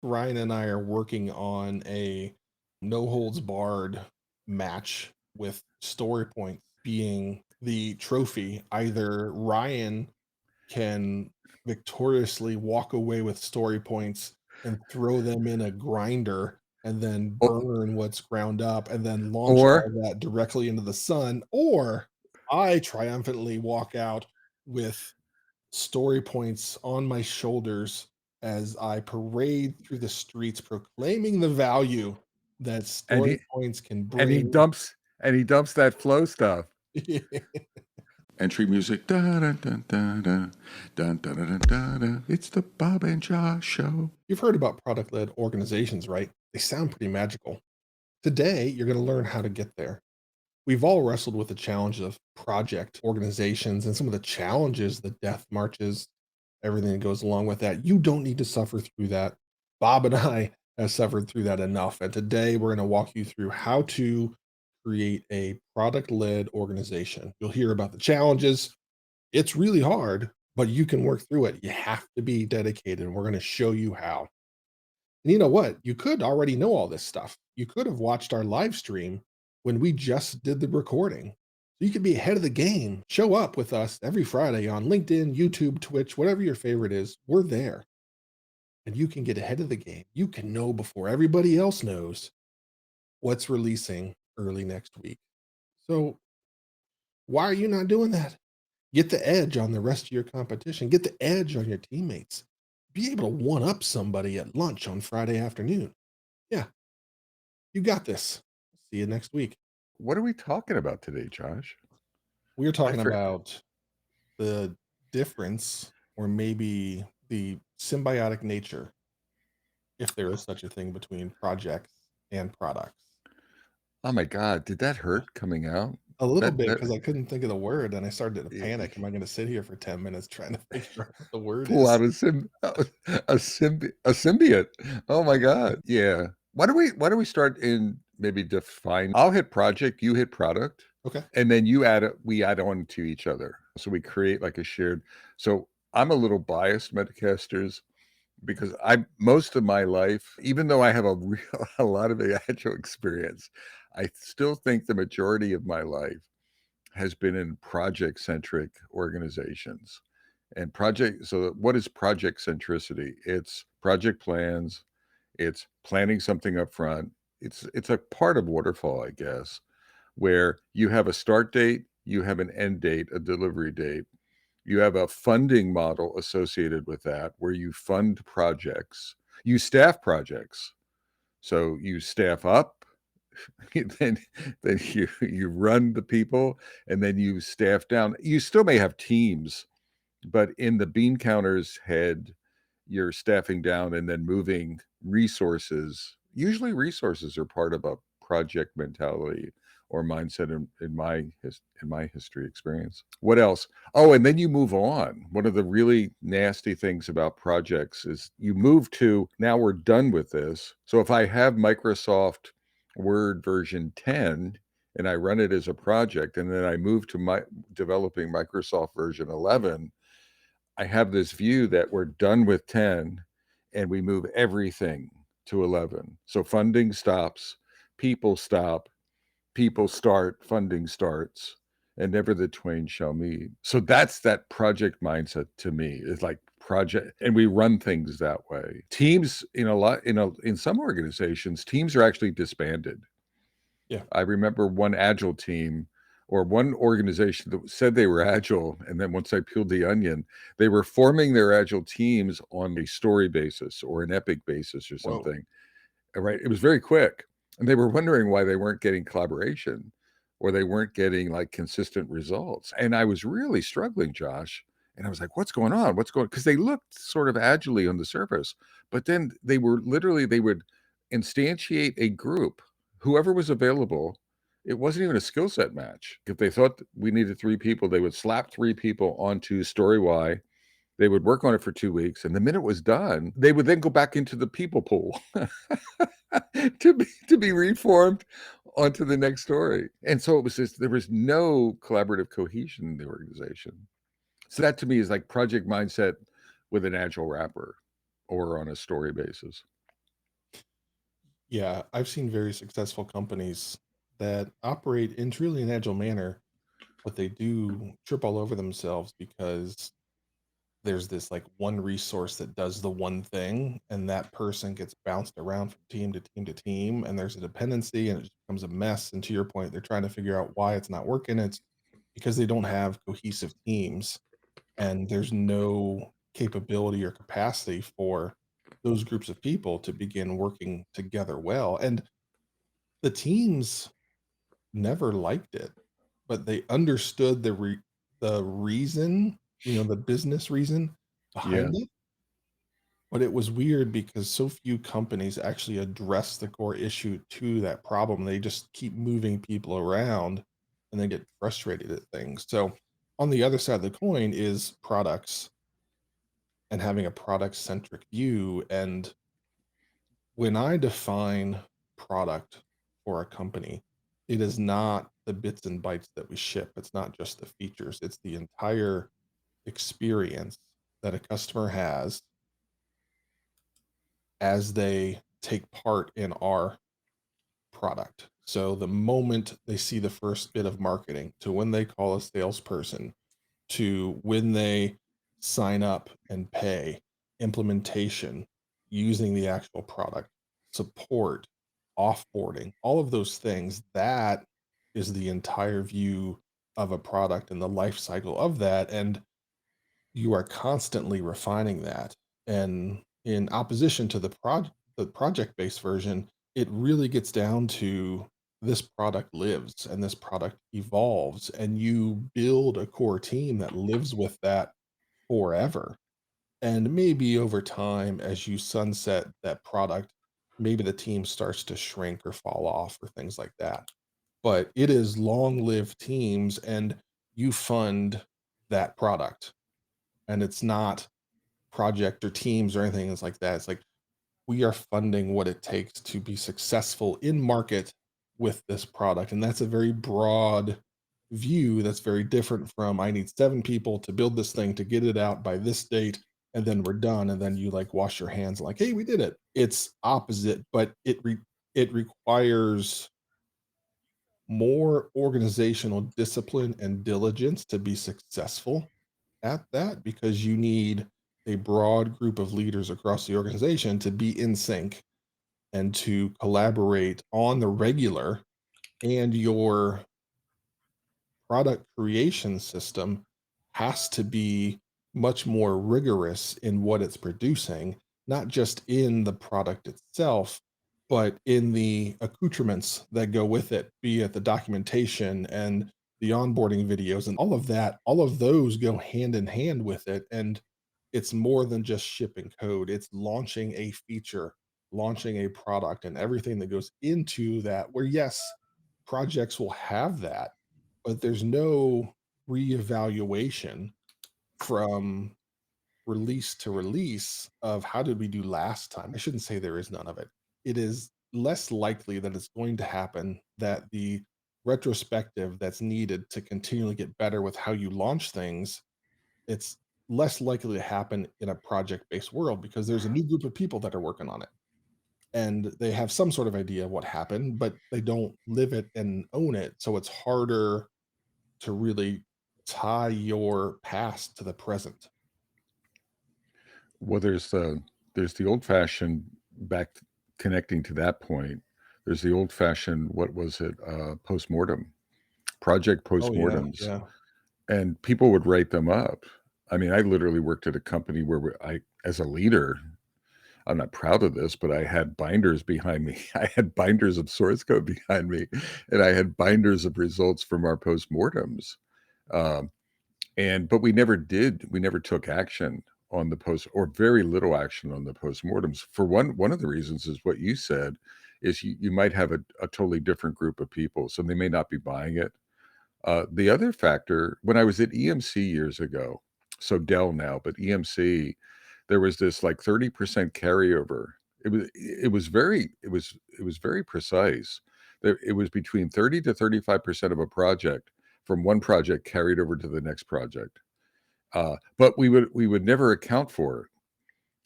Ryan and I are working on a no holds barred match with story points being the trophy. Either Ryan can victoriously walk away with story points and throw them in a grinder and then O burn what's ground up and then launch or all that directly into the sun, or I triumphantly walk out with story points on my shoulders as I parade through the streets proclaiming the value that and story he points can and he bring. dumps and he dumps that flow stuff. Entry music. Da, da, da, da, da, da, da, da, da, da. It's the Bob and Josh Show. You've heard about product led organizations, right? They sound pretty magical. Today, you're going to learn how to get there. We've all wrestled with the challenge of project organizations and some of the challenges, the death marches, everything that goes along with that. You don't need to suffer through that. Bob and I have suffered through that enough. And today we're going to walk you through how to create a product led organization. You'll hear about the challenges. It's really hard, but you can work through it. You have to be dedicated, and we're going to show you how. And you know what? You could already know all this stuff. You could have watched our live stream when we just did the recording. So you could be ahead of the game. Show up with us every Friday on LinkedIn, YouTube, Twitch, whatever your favorite is. We're there. And you can get ahead of the game. You can know before everybody else knows what's releasing early next week. So why are you not doing that? Get the edge on the rest of your competition. Get the edge on your teammates. Be able to one up somebody at lunch on Friday afternoon. Yeah, you got this. See you next week. What are we talking about today, Josh? We are I talking for about the difference or maybe the symbiotic nature, if there is such a thing, between projects and products. Oh my god, did that hurt coming out? A little That bit that because I couldn't think of the word and I started to y panic. Am I going to sit here for 10 minutes trying to figure out what the word pull is? out a symbiote. Oh my god. Yeah. Why don't we start in maybe define I'll hit project, you hit product, Okay. and then we add on to each other. So we create like a shared so I'm a little biased, Metacasters, because I most of my life, even though I have a real a lot of agile experience, I still think the majority of my life has been in project-centric organizations. And project so what is project centricity? It's project plans, it's planning something up front. It's a part of waterfall, I guess, where you have a start date, you have an end date, a delivery date. You have a funding model associated with that where you fund projects. You staff projects. So you staff up, then you run the people, and then you staff down. You still may have teams, but in the bean counter's head, you're staffing down and then moving resources. Usually resources are part of a project mentality or mindset in my history experience. What else? Oh, and then you move on. One of the really nasty things about projects is you move to now we're done with this. So if I have Microsoft Word version 10 and I run it as a project and then I move to my developing Microsoft version 11, I have this view that we're done with 10 and we move everything to 11. So funding stops, people stop, people start, funding starts, and never the twain shall meet. So that's that project mindset to me. It's like project and we run things that way. Teams in some organizations, teams are actually disbanded. Yeah. I remember one agile team or one organization that said they were agile, and then once I peeled the onion, they were forming their agile teams on a story basis or an epic basis or Whoa. something. Right? It was very quick, and they were wondering why they weren't getting collaboration or they weren't getting like consistent results. And I was really struggling, Josh. And I was like, "What's going on? What's going?" Because they looked sort of agilely on the surface, but then they would instantiate a group, whoever was available. It wasn't even a skill set match. If they thought we needed three people, they would slap three people onto Story Y. They would work on it for 2 weeks, and the minute it was done, they would then go back into the people pool to be reformed onto the next story. And so it was just there was no collaborative cohesion in the organization. So that to me is like project mindset with an agile wrapper or on a story basis. Yeah, I've seen very successful companies that operate in truly an agile manner, but they do trip all over themselves because there's this like one resource that does the one thing, and that person gets bounced around from team to team to team, and there's a dependency, and it just becomes a mess. And to your point, they're trying to figure out why it's not working. It's because they don't have cohesive teams, and there's no capability or capacity for those groups of people to begin working together well. And the teams never liked it, but they understood the reason, the business reason Yeah. behind it. But it was weird because so few companies actually address the core issue to that problem. They just keep moving people around and they get frustrated at things. So on the other side of the coin is products and having a product centric view. And when I define product for a company, it is not the bits and bytes that we ship. It's not just the features, it's the entire experience that a customer has as they take part in our product. So the moment they see the first bit of marketing to when they call a salesperson to when they sign up and pay, implementation, using the actual product, support, offboarding, all of those things, that is the entire view of a product and the life cycle of that. And you are constantly refining that. And in opposition to the project-based version, it really gets down to this product lives and this product evolves, and you build a core team that lives with that forever. And maybe over time, as you sunset that product, maybe the team starts to shrink or fall off or things like that. But it is long-lived teams, and you fund that product, and it's not project or teams or anything that's like that. It's like we are funding what it takes to be successful in market with this product. And that's a very broad view that's very different from I need 7 people to build this thing to get it out by this date, and then we're done. And then you like wash your hands like, hey, we did it. It's opposite, but it requires more organizational discipline and diligence to be successful at that, because you need a broad group of leaders across the organization to be in sync and to collaborate on the regular. And your product creation system has to be much more rigorous in what it's producing, not just in the product itself, but in the accoutrements that go with it, be it the documentation and the onboarding videos and all of that. All of those go hand in hand with it. And it's more than just shipping code, it's launching a feature, launching a product, and everything that goes into that. Where, yes, projects will have that, but there's no reevaluation from release to release of how did we do last time. I shouldn't say there is none of it. It is less likely that it's going to happen that the retrospective that's needed to continually get better with how you launch things, it's less likely to happen in a project-based world because there's a new group of people that are working on it, and they have some sort of idea of what happened, but they don't live it and own it. So it's harder to really tie your past to the present. Well, there's the old-fashioned back connecting to that point, there's the old-fashioned, what was it, postmortem, project Oh, yeah, postmortems, yeah. and people would write them up. I mean, I literally worked at a company where I as a leader, I'm not proud of this, but I had binders behind me. I had binders of source code behind me, and I had binders of results from our postmortems. Um, but we never took action on the post, or very little action on the postmortems. For one of the reasons is what you said, is you might have a totally different group of people, so they may not be buying it. The other factor, when I was at EMC years ago, so Dell now, but EMC, there was this like 30% carryover. It was very precise. It was between 30 to 35% of a project from one project carried over to the next project. But we would never account for it.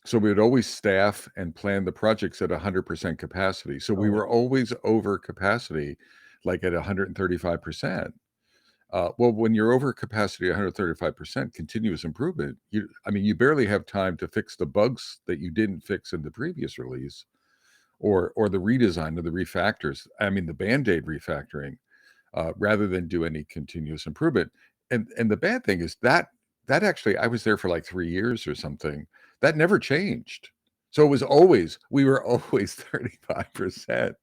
So we would always staff and plan the projects at 100% capacity. So we Oh, were always over capacity, like at 135%. Well, when you're over capacity 135%, continuous improvement, I mean, you barely have time to fix the bugs that you didn't fix in the previous release or the redesign or the refactors. I mean, the Band-Aid refactoring, rather than do any continuous improvement. And the bad thing is that actually I was there for like 3 years or something. That never changed. So it was always we were always 35%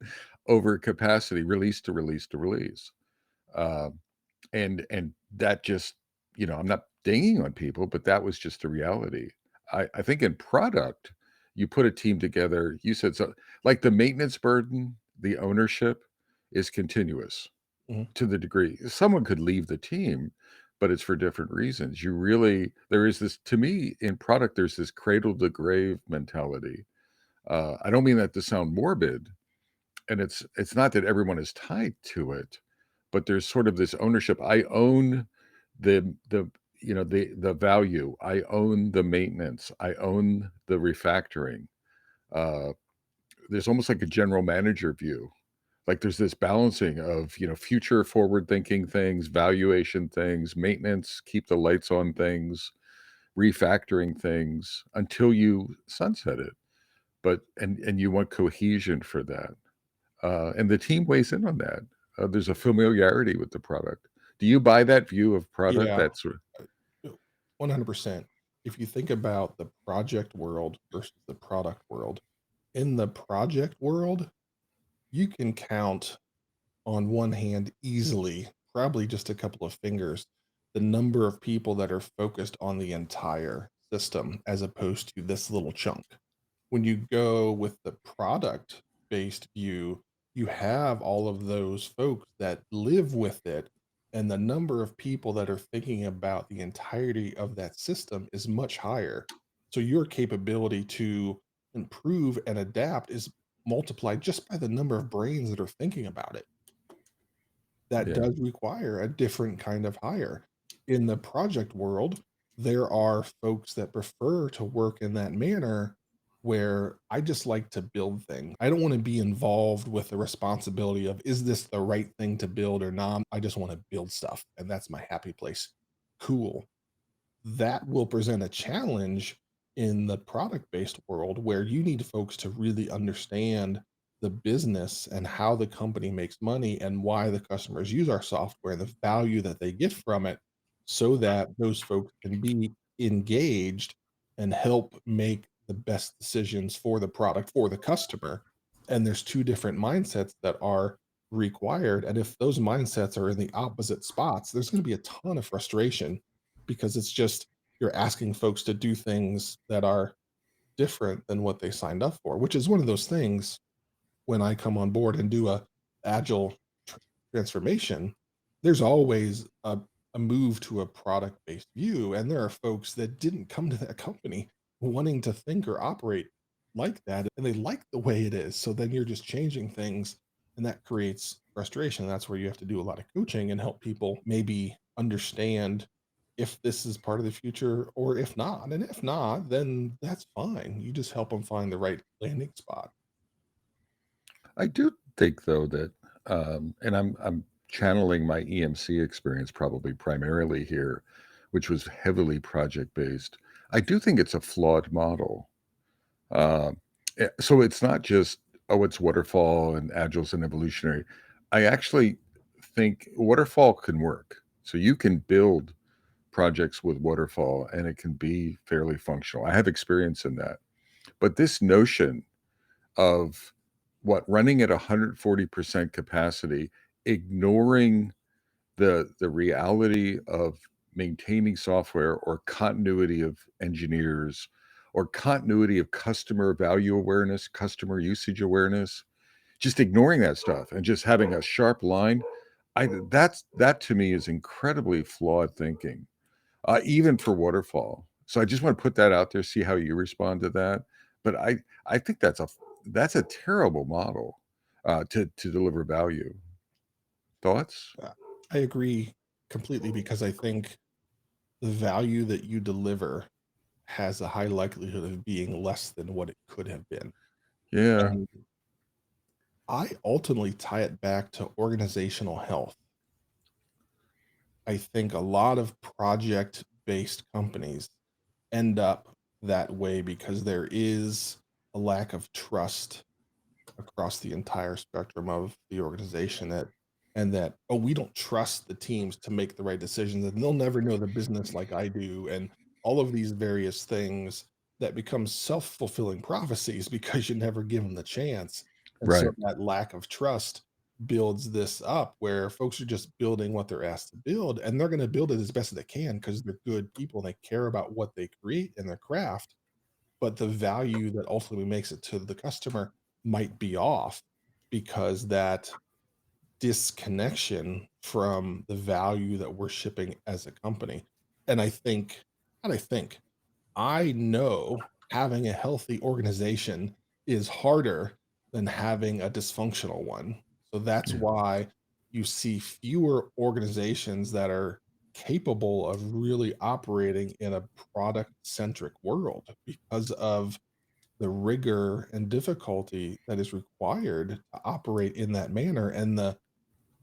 over capacity, release to release to release. Um, and that just, I'm not dinging on people, but that was just the reality. I think in product, you put a team together, you said so like the maintenance burden, the ownership is continuous mhm. to the degree someone could leave the team, but it's for different reasons. There is this, to me, in product, there's this cradle to grave mentality. I don't mean that to sound morbid, and it's not that everyone is tied to it, but there's sort of this ownership. I own the the value. I own the maintenance. I own the refactoring. Uh, there's almost like a general manager view. Like there's this balancing of, future forward thinking things, valuation things, maintenance, keep the lights on things, refactoring things until you sunset it. But and you want cohesion for that. And the team weighs in on that. There's a familiarity with the product. Do you buy that view of product? Yeah, That's 100%. If you think about the project world versus the product world, in the project world, you can count on one hand easily, probably just a couple of fingers, the number of people that are focused on the entire system as opposed to this little chunk. When you go with the product based view, you have all of those folks that live with it, and the number of people that are thinking about the entirety of that system is much higher. So your capability to improve and adapt is multiplied just by the number of brains that are thinking about it. That yeah. does require a different kind of hire. In the project world, there are folks that prefer to work in that manner where I just like to build things. I don't want to be involved with the responsibility of is this the right thing to build or not? I just want to build stuff and that's my happy place. Cool. That will present a challenge in the product-based world where you need folks to really understand the business and how the company makes money and why the customers use our software and the value that they get from it so that those folks can be engaged and help make the best decisions for the product for the customer. And there's two different mindsets that are required. And if those mindsets are in the opposite spots, there's going to be a ton of frustration because it's just you're asking folks to do things that are different than what they signed up for, which is one of those things when I come on board and do a agile transformation, there's always a move to a product-based view. And there are folks that didn't come to that company wanting to think or operate like that, and they like the way it is. So then you're just changing things, and that creates frustration. That's where you have to do a lot of coaching and help people maybe understand if this is part of the future or if not. And if not, then that's fine. You just help them find the right landing spot. I do think though that, and I'm channeling my EMC experience probably primarily here, which was heavily project based. I do think it's a flawed model. Um, so it's not just, oh, it's waterfall and agile's and evolutionary. I actually think waterfall can work. So you can build projects with waterfall and it can be fairly functional. I have experience in that. But this notion of running at 140% capacity, ignoring the reality of maintaining software or continuity of engineers or continuity of customer value awareness, customer usage awareness, just ignoring that stuff and just having a sharp line. That to me is incredibly flawed thinking, even for waterfall. So I just want to put that out there, see how you respond to that. But I think that's a terrible model to deliver value. Thoughts? Uh, I agree completely because I think the value that you deliver has a high likelihood of being less than what it could have been. Yeah. And I ultimately tie it back to organizational health. I think a lot of project based companies end up that way because there is a lack of trust across the entire spectrum of the organization, that oh, we don't trust the teams to make the right decisions, and they'll never know the business like I do, and all of these various things that become self-fulfilling prophecies because you never give them the chance. And so Right. that lack of trust builds this up where folks are just building what they're asked to build, and they're going to build it as best as they can because they're good people and they care about what they create in their craft, but the value that ultimately makes it to the customer might be off because that disconnection from the value that we're shipping as a company. And I know having a healthy organization is harder than having a dysfunctional one. So that's Yeah. why you see fewer organizations that are capable of really operating in a product centric world because of the rigor and difficulty that is required to operate in that manner, and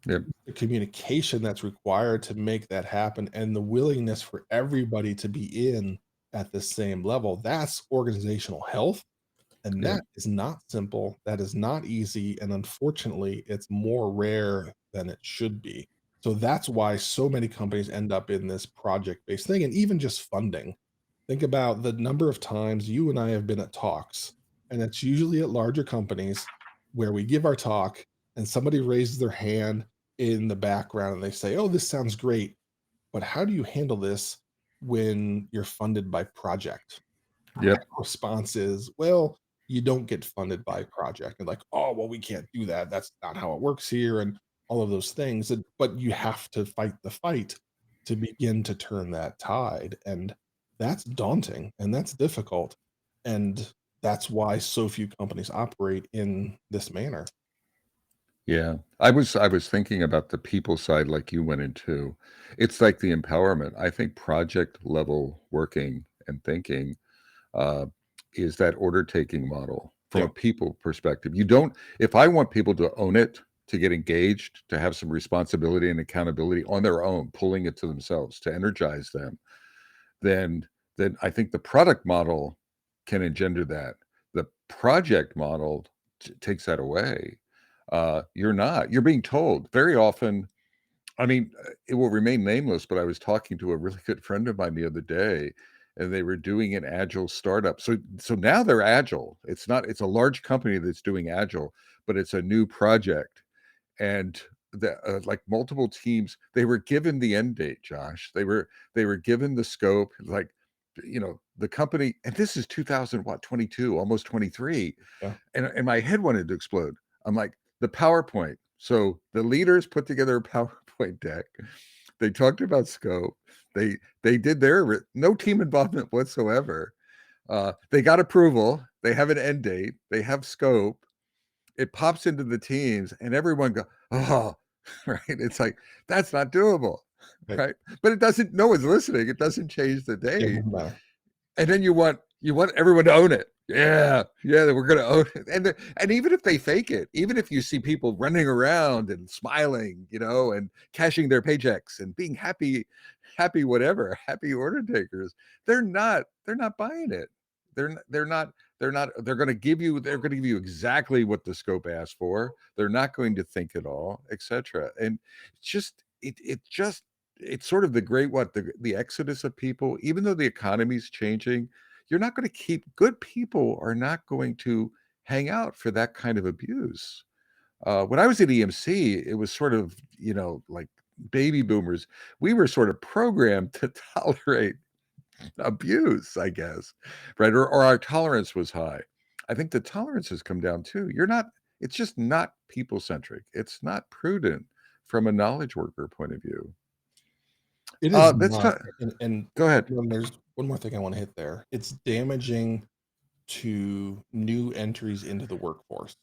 Yep. the communication that's required to make that happen, and the willingness for everybody to be in at the same level. That's organizational health. And Yep. that is not simple. That is not easy. And unfortunately, it's more rare than it should be. So that's why so many companies end up in this project based thing. And even just funding. Think about the number of times you and I have been at talks, and it's usually at larger companies where we give our talk and somebody raises their hand in the background and they say, "Oh, this sounds great, but how do you handle this when you're funded by project?" Yep. Response is, "Well, you don't get funded by project." And like, "Oh, well, we can't do that. That's not how it works here," and all of those things. But you have to fight the fight to begin to turn that tide. And that's daunting and that's difficult. And that's why so few companies operate in this manner. Yeah. I was thinking about the people side like you went into. It's like the empowerment. I think project level working and thinking uh, is that order taking model from a Yeah. people perspective. You don't, if I want people to own it, to get engaged, to have some responsibility and accountability on their own, pulling it to themselves, to energize them, then I think the product model can engender that. The project model takes that away. You're being told very often. I mean, it will remain nameless, but I was talking to a really good friend of mine the other day, and they were doing an agile startup. So now they're agile. It's a large company that's doing agile, but it's a new project. And like multiple teams, they were given the end date, Josh. They were given the scope, like, the company, and this is 2000, what, 22, almost 23. Yeah. And my head wanted to explode. I'm like, the PowerPoint. So the leaders put together a PowerPoint deck. They talked about scope. They did no team involvement whatsoever. They got approval. They have an end date. They have scope. It pops into the teams, and everyone go, oh, right. It's like that's not doable, Right. right? But it doesn't. No one's listening. It doesn't change the Yeah, date. doesn't matter. And then you want everyone to own it. Yeah, yeah, we're gonna own it. And even if they fake it, even if you see people running around and smiling, and cashing their paychecks and being happy whatever, happy order takers, they're not buying it. They're going to give you exactly what the scope asked for. They're not going to think at all, etc. And it's sort of the great the exodus of people. Even though the economy's changing, you're not going to keep good people are not going to hang out for that kind of abuse. When I was at EMC, it was sort of, like baby boomers. We were sort of programmed to tolerate abuse, I guess, right? Or our tolerance was high. I think the tolerance has come down too. It's just not people centric. It's not prudent from a knowledge worker point of view. It is Let's not. talk. And Go ahead. there's one more thing I want to hit there. It's damaging to new entries into the workforce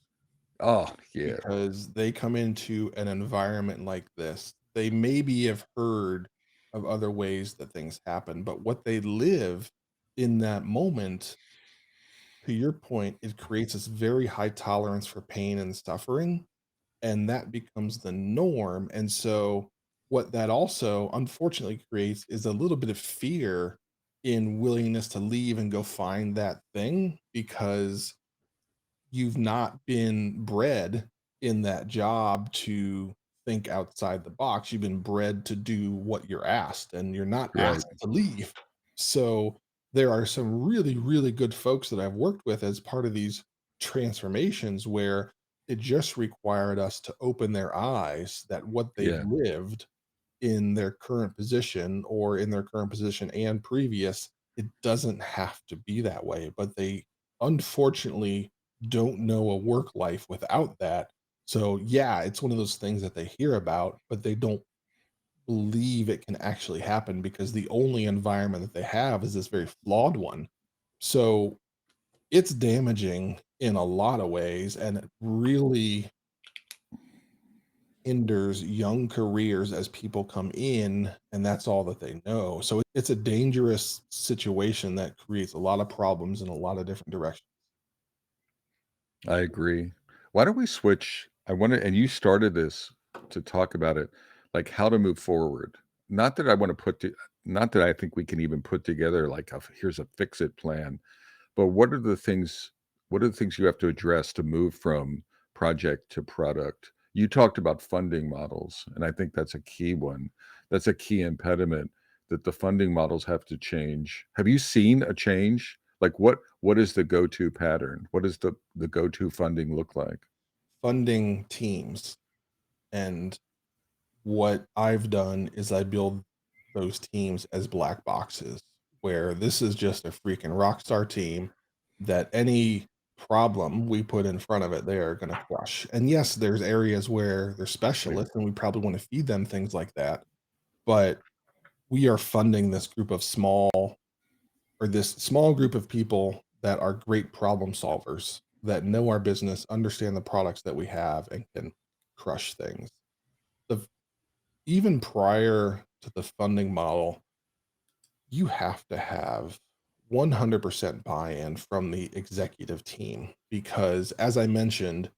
Oh, yeah. because they come into an environment like this. They maybe have heard of other ways that things happen, but what they live in that moment, to your point, it creates this very high tolerance for pain and suffering, and that becomes the norm. And so, what that also unfortunately creates is a little bit of fear in willingness to leave and go find that thing because you've not been bred in that job to think outside the box. You've been bred to do what you're asked, and you're not Right. asked to leave. So there are some really, really good folks that I've worked with as part of these transformations where it just required us to open their eyes that what they've Yeah. lived in their current position or in their current position and previous, it doesn't have to be that way. But they unfortunately don't know a work life without that. So, yeah, it's one of those things that they hear about, but they don't believe it can actually happen because the only environment that they have is this very flawed one. So, it's damaging in a lot of ways and it really hinders young careers as people come in and that's all that they know. So it's a dangerous situation that creates a lot of problems in a lot of different directions. I agree. Why don't we switch? I want to, and you started this to talk about it, like how to move forward. Not that I want to not that I think we can even put together like here's a fix it plan, but what are the things you have to address to move from project to product? You talked about funding models, and I think that's a key one. That's a key impediment that the funding models have to change. Have you seen a change? Like what is the go-to pattern? What does the go-to funding look like? Funding teams. And what I've done is I build those teams as black boxes where this is just a freaking rock star team that any problem we put in front of it, they are going to crush. And yes, there's areas where they're Right. specialists and we probably want to feed them things like that. But we are funding this group of small or this small group of people that are great problem solvers that know our business, understand the products that we have, and can crush things. The even prior to the funding model, you have to have 100% buy-in from the executive team because as I mentioned,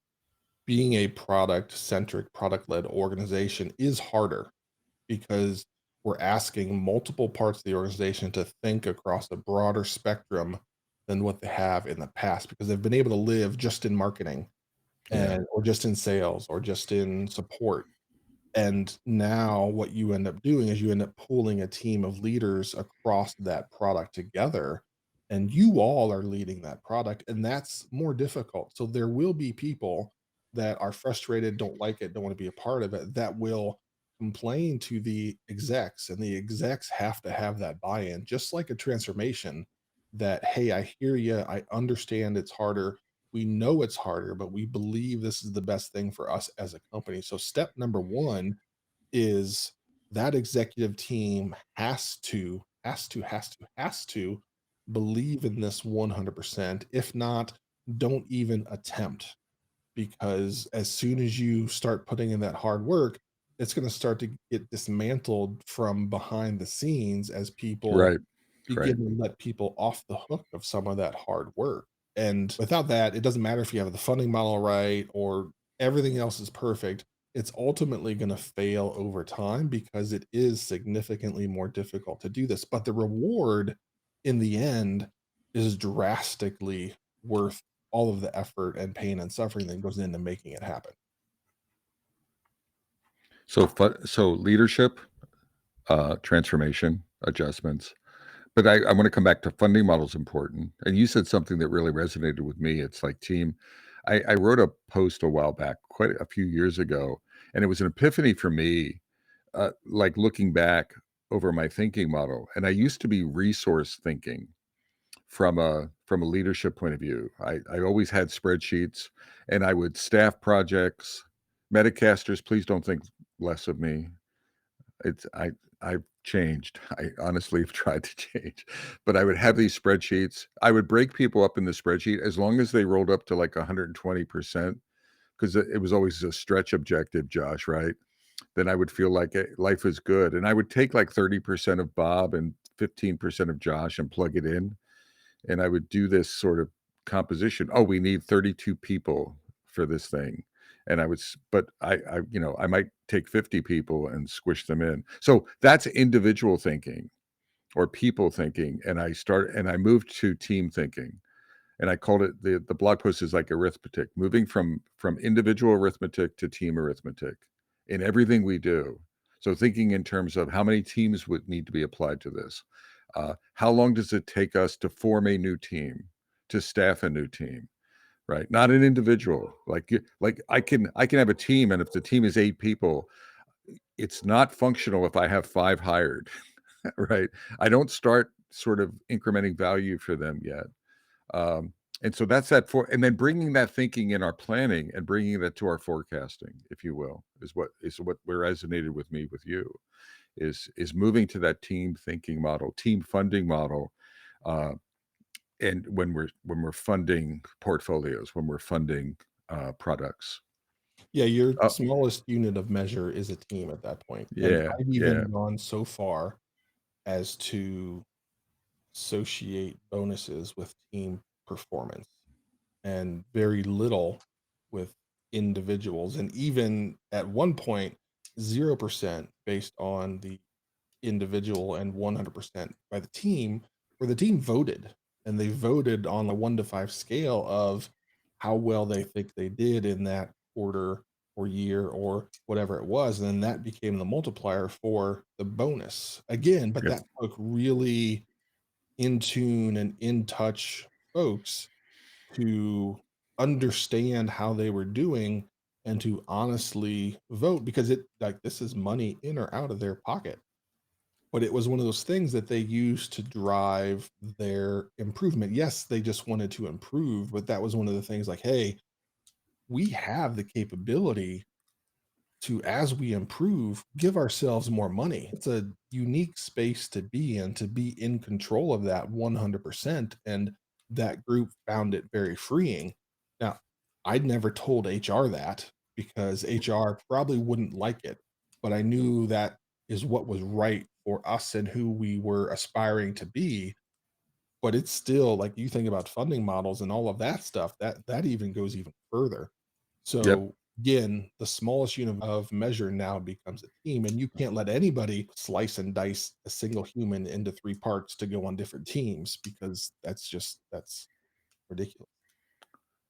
being a product-centric, product-led organization is harder because we're asking multiple parts of the organization to think across a broader spectrum than what they have in the past because they've been able to live just in marketing Yeah. and or just in sales or just in support. And now what you end up doing is you end up pulling a team of leaders across that product together, and you all are leading that product, and that's more difficult. So there will be people that are frustrated, don't like it, don't want to be a part of it, that will complain to the execs, and the execs have to have that buy-in, just like a transformation that, hey, I hear you, I understand it's harder. We know it's harder, but we believe this is the best thing for us as a company. So step number 1 is that executive team has to believe in this 100%. If not, don't even attempt because as soon as you start putting in that hard work, it's going to start to get dismantled from behind the scenes as people Right. Right. begin to let people off the hook of some of that hard work. And without that, it doesn't matter if you have the funding model right or everything else is perfect. It's ultimately going to fail over time because it is significantly more difficult to do this. But the reward in the end is drastically worth all of the effort and pain and suffering that goes into making it happen. So leadership, transformation, adjustments. But I wanna come back to funding models important, and you said something that really resonated with me. It's like team I wrote a post a while back, quite a few years ago, and it was an epiphany for me, like, looking back over my thinking model, and I used to be resource thinking from a leadership point of view. I always had spreadsheets, and I would staff projects. Metacasters, please don't think less of me. It's I've changed. I honestly have tried to change, but I would have these spreadsheets. I would break people up in the spreadsheet as long as they rolled up to like 120% because it was always a stretch objective, Josh, right? Then I would feel like life is good. And I would take like 30% of Bob and 15% of Josh and plug it in. and I would do this sort of composition. Oh, we need 32 people for this thing. And but I might take 50 people and squish them in. So that's individual thinking or people thinking. And I moved to team thinking. And I called it the blog post is like arithmetic, moving from individual arithmetic to team arithmetic in everything we do. So thinking in terms of how many teams would need to be applied to this. How long does it take us to form a new team, to staff a new team, right? Not an individual. Like I can have a team, and if the team is 8 people, it's not functional if I have 5 hired, right? I don't start sort of incrementing value for them yet. Um, and so that's and then bringing that thinking in our planning and bringing that to our forecasting, if you will, is what resonated with me with you is moving to that team thinking model, team funding model, uh, and when we're funding portfolios, when we're funding products. Yeah, your Oh, smallest unit of measure is a team at that point, and yeah, I've yeah, even gone so far as to associate bonuses with team performance and very little with individuals, and even at one point, 0% based on the individual and 100% by the team, where the team voted, and they voted on a 1 to 5 scale of how well they think they did in that quarter or year or whatever it was, and then that became the multiplier for the bonus. Again, but yeah, that took really in tune and in touch folks to understand how they were doing and to honestly vote, because it like this is money in or out of their pocket, but it was one of those things that they used to drive their improvement. Yes, they just wanted to improve, but that was one of the things like, hey, we have the capability to, as we improve, give ourselves more money. It's a unique space to be in, to be in control of that 100%. And that group found it very freeing. Now, I'd never told HR that because HR probably wouldn't like it, but I knew that is what was right for us and who we were aspiring to be. But it's still like you think about funding models and all of that stuff, that even goes even further. yep. So again, the smallest unit of measure now becomes a team, and you can't let anybody slice and dice a single human into 3 parts to go on different teams because that's ridiculous.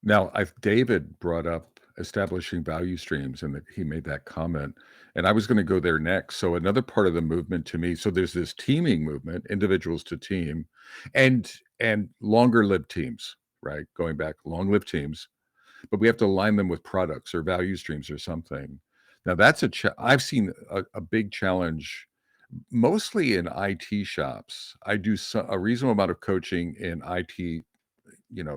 Now, I've David brought up establishing value streams, and that he made that comment, and I was gonna go there next. So another part of the movement to me, so there's this teaming movement, individuals to team, and longer lived teams, right? Going back, long-lived teams, but we have to align them with products or value streams or something. Now that's I've seen a big challenge mostly in IT shops. I do a reasonable amount of coaching in IT,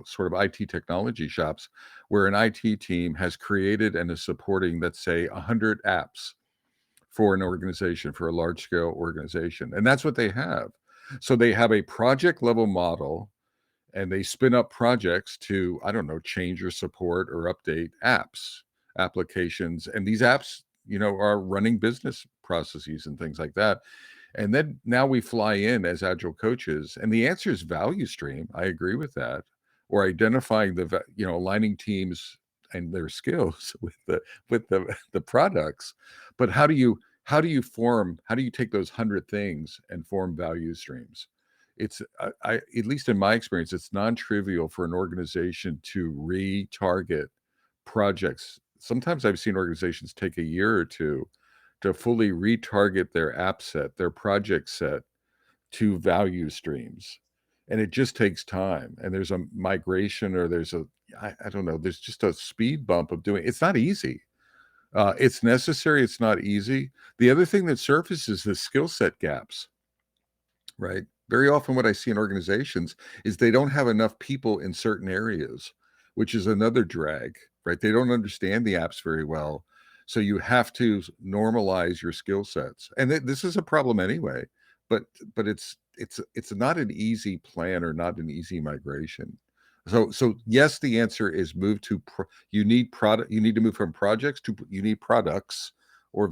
sort of IT technology shops where an IT team has created and is supporting, let's say, 100 apps for an organization, for a large scale organization. And that's what they have. So they have a project level model and they spin up projects to, I don't know, change or support or update applications. And these apps, are running business processes and things like that. And then now we fly in as agile coaches, and the answer is value stream. I agree with that. Or identifying aligning teams and their skills with the products. But how do you take those 100 things and form value streams? It's at least in my experience, it's non-trivial for an organization to retarget projects. Sometimes I've seen organizations take a year or two to fully retarget their app set, their project set to value streams. And it just takes time. And there's a migration or I don't know, there's just a speed bump of doing it's not easy. It's necessary, it's not easy. The other thing that surfaces is skill set gaps, right? Very often what I see in organizations is they don't have enough people in certain areas, which is another drag, right? They don't understand the apps very well. So you have to normalize your skill sets. And this is a problem anyway, but it's not an easy plan or not an easy migration. So yes, the answer is you need you need to move from projects to you need products or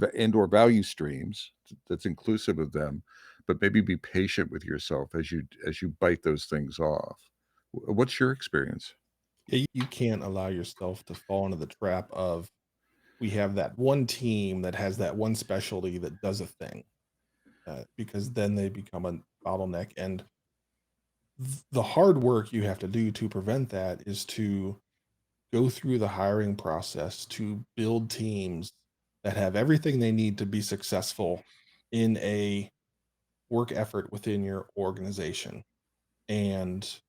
value streams that's inclusive of them, but maybe be patient with yourself as you bite those things off. What's your experience? Yeah, you can't allow yourself to fall into the trap of we have that one team that has that one specialty that does a thing, because then they become a bottleneck. And the hard work you have to do to prevent that is to go through the hiring process to build teams that have everything they need to be successful in a work effort within your organization, and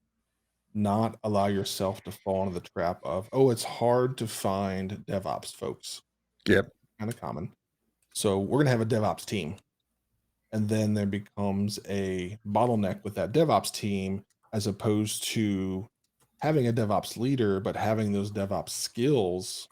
not allow yourself to fall into the trap of, oh, it's hard to find DevOps folks. Yeah, Yep. kind of common. So we're going to have a DevOps team. And then there becomes a bottleneck with that DevOps team, as opposed to having a DevOps leader, but having those DevOps skills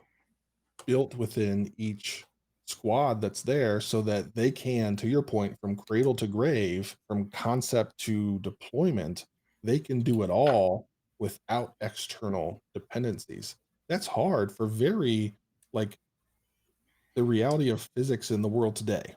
built within each squad that's there so that they can, to your point, from cradle to grave, from concept to deployment, they can do it all without external dependencies. That's hard for very, like, the reality of physics in the world today.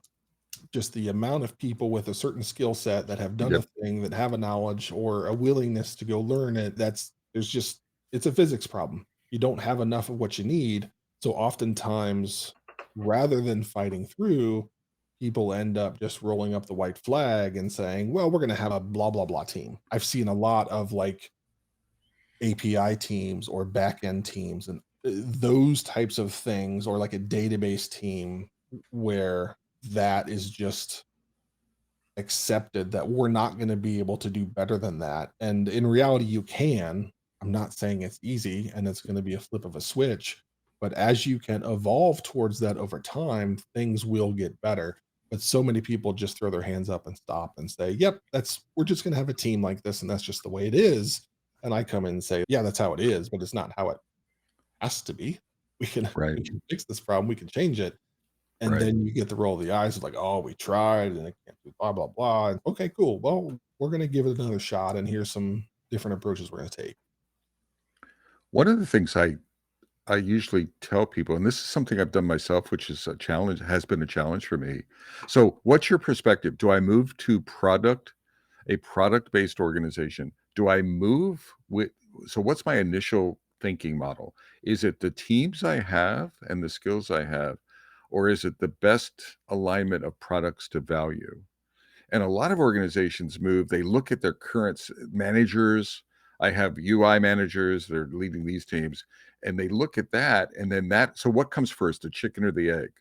Just the amount of people with a certain skill set that have done a Yep. thing, that have a knowledge or a willingness to go learn it, that's there's just it's a physics problem. You don't have enough of what you need. So oftentimes, rather than fighting through, people end up just rolling up the white flag and saying, well, we're going to have a blah blah blah team. I've seen a lot of, like, API teams or backend teams and those types of things, or like a database team where that is just accepted that we're not going to be able to do better than that. And in reality, you can. I'm not saying it's easy and it's going to be a flip of a switch, but as you can evolve towards that over time, things will get better. But so many people just throw their hands up and stop and say, "Yep, that's we're just going to have a team like this, and that's just the way it is." And I come in and say, "Yeah, that's how it is, but it's not how it has to be. We can Right. we can fix this problem. We can change it." And Right. then you get the roll of the eyes of like, "Oh, we tried and it can't do blah, blah, blah." And, okay, cool. Well, we're gonna give it another shot, and here's some different approaches we're gonna take. One of the things I usually tell people, and this is something I've done myself, which is a challenge, has been a challenge for me. So, what's your perspective? Do I move to a product-based organization? Do I move with so what's my initial thinking model? Is it the teams I have and the skills I have, or is it the best alignment of products to value? And a lot of organizations move, they look at their current managers. I have UI managers that are leading these teams, and they look at that. And then so what comes first, the chicken or the egg?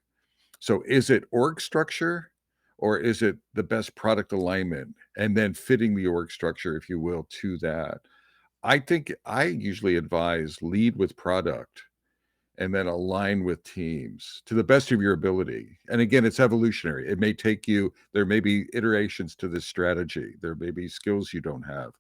So is it org structure or is it the best product alignment and then fitting the org structure, if you will, to that? I think I usually advise lead with product and then align with teams to the best of your ability. And again, it's evolutionary. It may take you, there may be iterations to this strategy. There may be skills you don't have.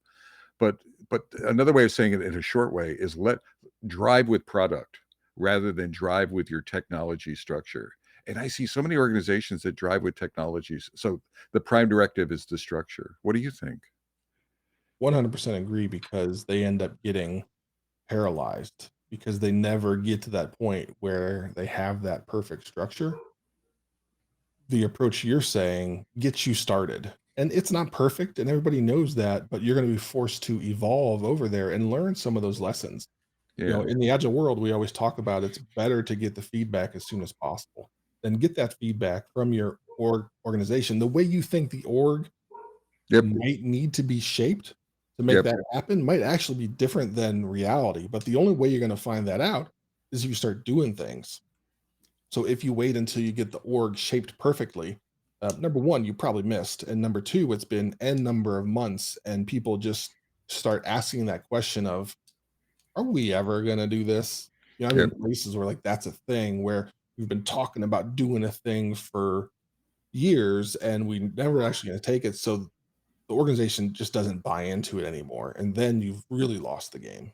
But but another way of saying it in a short way is let drive with product rather than drive with your technology structure. And I see so many organizations that drive with technologies. So the prime directive is the structure. What do you think? 100% agree, because they end up getting paralyzed because they never get to that point where they have that perfect structure. The approach you're saying gets you started. And it's not perfect, and everybody knows that, but you're gonna be forced to evolve over there and learn some of those lessons. Yeah. In the agile world, we always talk about it's better to get the feedback as soon as possible. Then get that feedback from your organization. The way you think the org Yep. might need to be shaped to make Yep. that happen might actually be different than reality. But the only way you're going to find that out is if you start doing things. So if you wait until you get the org shaped perfectly, number one, you probably missed. And number two, it's been N number of months and people just start asking that question of, are we ever gonna do this? I'm in Yep. places where, like, that's a thing where we've been talking about doing a thing for years and we never actually gonna take it. So the organization just doesn't buy into it anymore. And then you've really lost the game.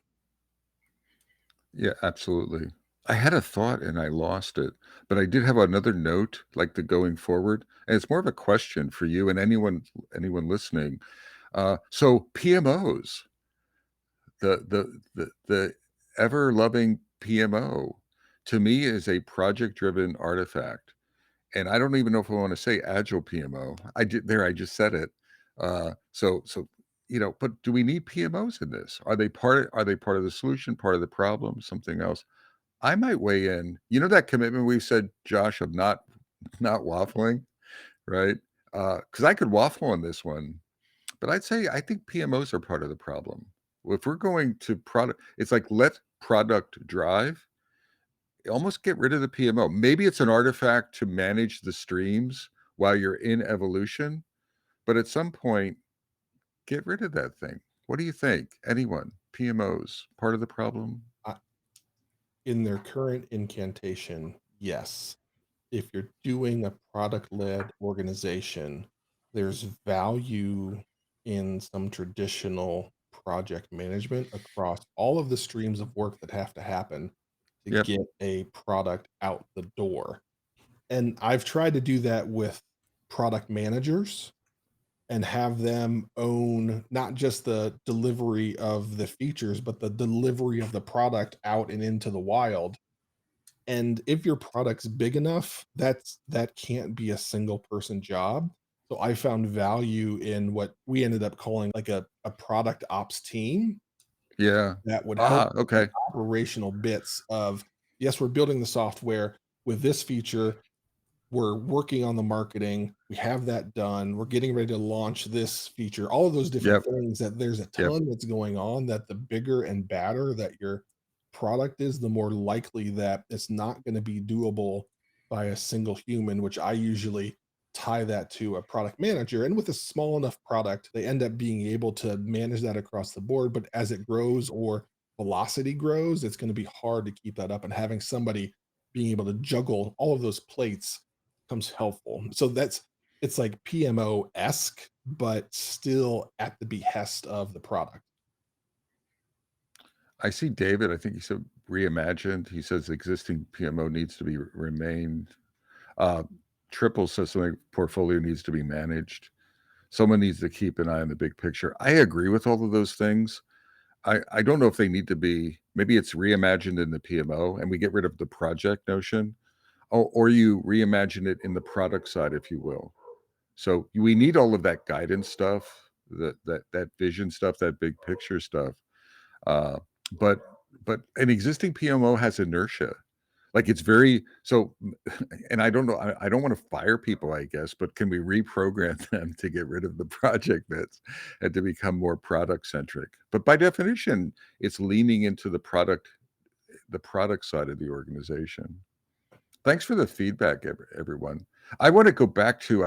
Yeah, absolutely. I had a thought and I lost it, but I did have another note, like the going forward, and it's more of a question for you and anyone listening. So PMOs, the ever loving PMO, to me is a project driven artifact, and I don't even know if I want to say agile PMO. I just said it. So but do we need PMOs in this? Are they part of the solution, part of the problem, something else? I might weigh in. You know that commitment we said, Josh, of not waffling, right? Because I could waffle on this one, but I'd say I think PMOs are part of the problem. If we're going to product, it's like let product drive. Almost get rid of the PMO. Maybe it's an artifact to manage the streams while you're in evolution, but at some point, get rid of that thing. What do you think? Anyone? PMOs part of the problem? I, in their current incantation, yes. If you're doing a product led organization, there's value in some traditional project management across all of the streams of work that have to happen to Yep. get a product out the door. And I've tried to do that with product managers and have them own not just the delivery of the features, but the delivery of the product out and into the wild. And if your product's big enough, that can't be a single person job. So I found value in what we ended up calling like a product ops team Yeah. that would help Ah, with the okay. operational bits of, yes, we're building the software with this feature, we're working on the marketing, we have that done, we're getting ready to launch this feature, all of those different Yep. things that there's a Yep. ton that's going on that the bigger and badder that your product is, the more likely that it's not going to be doable by a single human, which I usually tie that to a product manager. And with a small enough product, they end up being able to manage that across the board. But as it grows or velocity grows, it's going to be hard to keep that up. And having somebody being able to juggle all of those plates comes helpful. So it's like PMO esque, but still at the behest of the product. I see David, I think he said reimagined. He says existing PMO needs to be remained. Uh, Triple says something portfolio needs to be managed. Someone needs to keep an eye on the big picture. I agree with all of those things. I don't know if they need to be, maybe it's reimagined in the PMO and we get rid of the project notion, or you reimagine it in the product side, if you will. So we need all of that guidance stuff, that vision stuff, that big picture stuff. Uh, but but an existing PMO has inertia. Like it's very so, and I don't know. I don't want to fire people, I guess, but can we reprogram them to get rid of the project bits and to become more product centric? But by definition, it's leaning into the product side of the organization. Thanks for the feedback, everyone. I want to come back to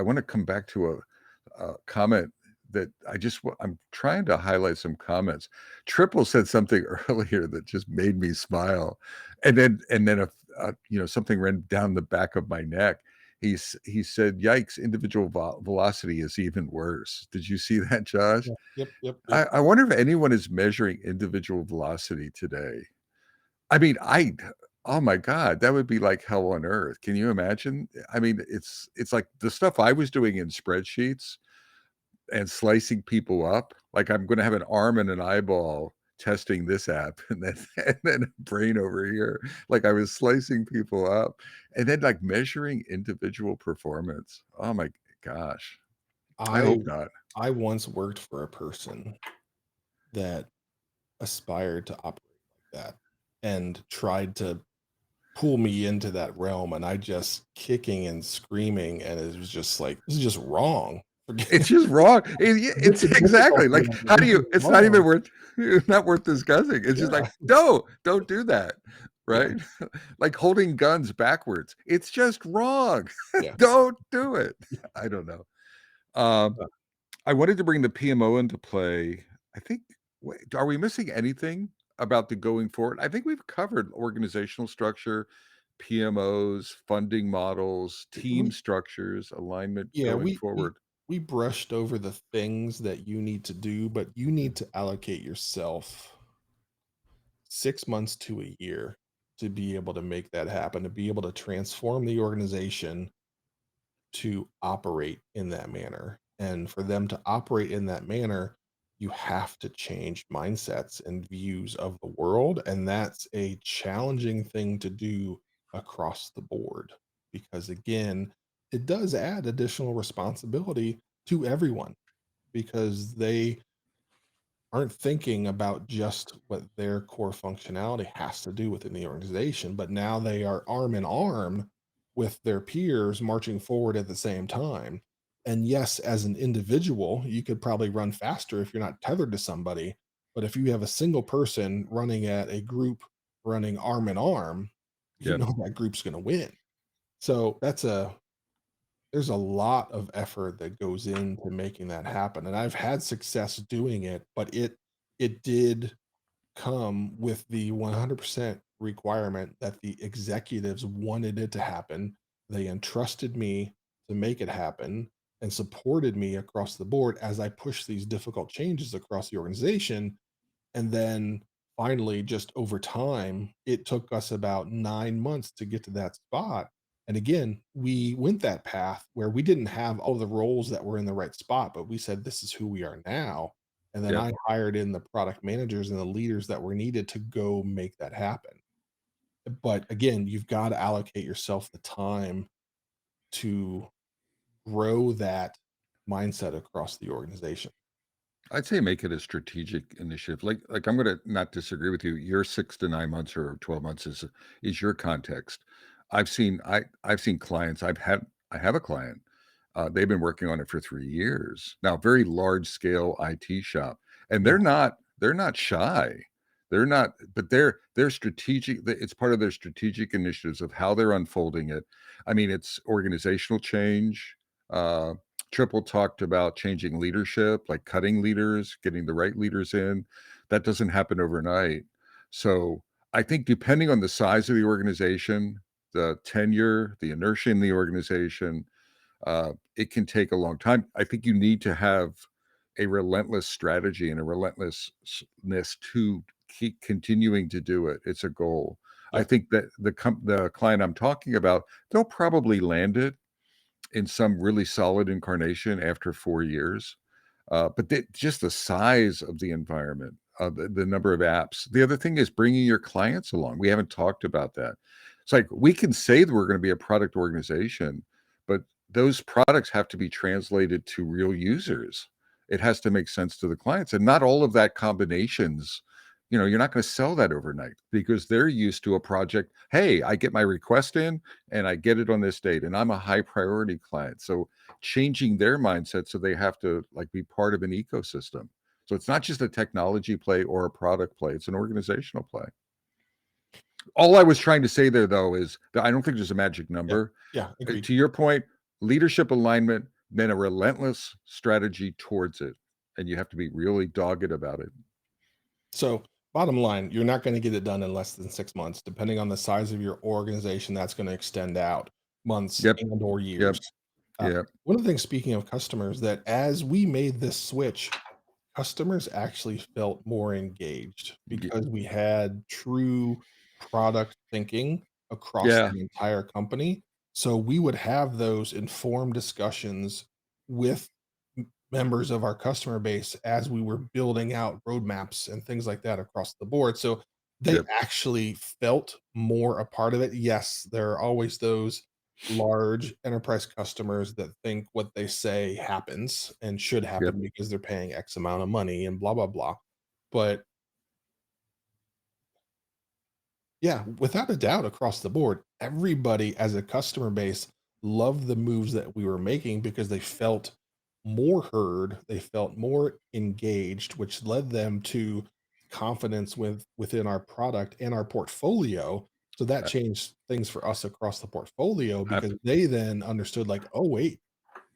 a comment that I'm trying to highlight some comments. Triple said something earlier that just made me smile, and then something ran down the back of my neck. He said, "Yikes! Individual velocity is even worse." Did you see that, Josh? Yeah. Yep, yep, I, yep. I wonder if anyone is measuring individual velocity today. I mean, oh my god, that would be like hell on earth. Can you imagine? I mean, it's like the stuff I was doing in spreadsheets and slicing people up. Like I'm gonna have an arm and an eyeball testing this app and then and then a brain over here. Like I was slicing people up and then like measuring individual performance. Oh my gosh. I I hope not. I once worked for a person that aspired to operate like that and tried to pull me into that realm, and I just kicking and screaming, and it was just like, "This is just wrong." It's Forget just wrong. forget It's the exactly difficulty like of it. how do It's you just it's not even wrong. worth not worth discussing. It's just like, Yeah, no, don't do that. yeah, Right? Like holding guns backwards. It's just wrong. yeah. Don't do it. I don't know. Um, I wanted to bring the PMO into play. I think wait, are we missing anything about the going forward? I think we've covered organizational structure, PMOs, funding models, team We structures, alignment yeah, going we forward. we brushed over the things that you need to do, but you need to allocate yourself 6 months to a year to be able to make that happen, to be able to transform the organization to operate in that manner. And for them to operate in that manner, you have to change mindsets and views of the world. And that's a challenging thing to do across the board because, again, it does add additional responsibility to everyone because aren't thinking about just what their core functionality has to do within the organization, but now they are arm in arm with their peers marching forward at the same time. And yes, as an individual, you could probably run faster if you're not tethered to somebody. But if you have a single person running at a group running arm in arm, you Yep. know that group's going to win. So there's a lot of effort that goes into making that happen, and I've had success doing it, but it did come with the 100% requirement that the executives wanted it to happen. They entrusted me to make it happen and supported me across the board as I pushed these difficult changes across the organization. And then finally, just over time, it took us about 9 months to get to that spot. And again, we went that path where we didn't have all the roles that were in the right spot, but we said, "This is who we are now." And then Yep. I hired in the product managers and the leaders that were needed to go make that happen. But again, you've got to allocate yourself the time to grow that mindset across the organization. I'd say make it a strategic initiative. Like I'm gonna not disagree with you. Your 6 to 9 months or 12 months is your context. I've seen clients. I have a client. They've been working on it for 3 years. Now, very large scale IT shop. And Yeah, they're not shy. They're not, but they're strategic. It's part of their strategic initiatives of how they're unfolding it. I mean, it's organizational change. Uh, Triple talked about changing leadership, like cutting leaders, getting the right leaders in. That doesn't happen overnight. So I think depending on the size of the organization, the tenure, the inertia in the organization, it can take a long time. I think you need to have a relentless strategy and a relentlessness to keep continuing to do it. It's a goal. I yeah, think that the client I'm talking about, they'll probably land it in some really solid incarnation after 4 years. But just the size of the environment, the number of apps. The other thing is bringing your clients along. We haven't talked about that. It's like we can say that we're going to be a product organization, but those products have to be translated to real users. It has to make sense to the clients, and not all of that combinations. You're not going to sell that overnight because they're used to a project. Hey, I get my request in and I get it on this date, and I'm a high priority client. So changing their mindset so they have to like be part of an ecosystem. So it's not just a technology play or a product play, it's an organizational play. All I was trying to say there though is that I don't think there's a magic yeah, number. yeah, agreed. To your point, leadership alignment, then a relentless strategy towards it. And you have to be really dogged about it. So, bottom line, you're not going to get it done in less than 6 months. Depending on the size of your organization, that's going to extend out months Yep. and or Yep. years. Uh, Yep. One of the things, speaking of customers, that as we made this switch, customers actually felt more engaged y- because we had true product thinking across Yeah. the entire company. So we would have those informed discussions with members of our customer base as we were building out roadmaps and things like that across the board. So they Yep. actually felt more a part of it. Yes, there are always those large enterprise customers that think what they say happens and should Yep. happen because they're paying X amount of money and blah, blah, blah. But yeah, without a doubt across the board, everybody as a customer base loved the moves that we were making because they felt more heard, they felt more engaged, which led them to confidence within our product and our portfolio. So that a- changed things for us across the portfolio ab- because they then understood like, oh wait,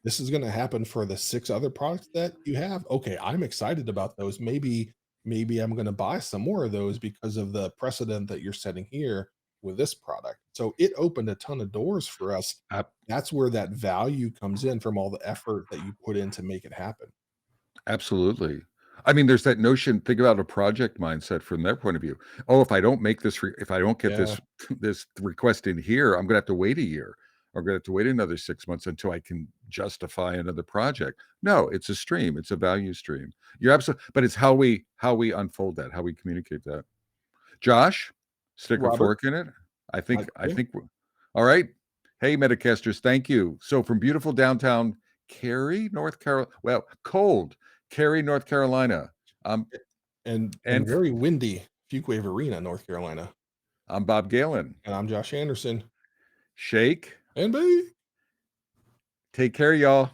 this is going to happen for the 6 other products that you have. Okay, I'm excited about those. Maybe I'm going to buy some more of those because of the precedent that you're setting here with this product. So it opened a ton of doors for us. ab- That's where that value comes in from all the effort that you put in to make it happen. Absolutely. I mean, there's that notion, think about a project mindset from their point of view. Oh, if I don't get Yeah. this request in here, I'm gonna have to wait a year. Or I'm gonna have to wait another 6 months until I can justify another project. No, it's a stream, it's a value stream. You're absolutely, but it's how we unfold that, how we communicate that. Josh, stick a Robert, fork in it. I yeah. think all right. Hey, Metacasters, thank you. So from beautiful downtown Cary, North Carolina, well, cold Cary, North Carolina. and And very windy Fuquay Arena, North Carolina. I'm Bob Galen. And I'm Josh Anderson. Shake. And bye. Take care, y'all.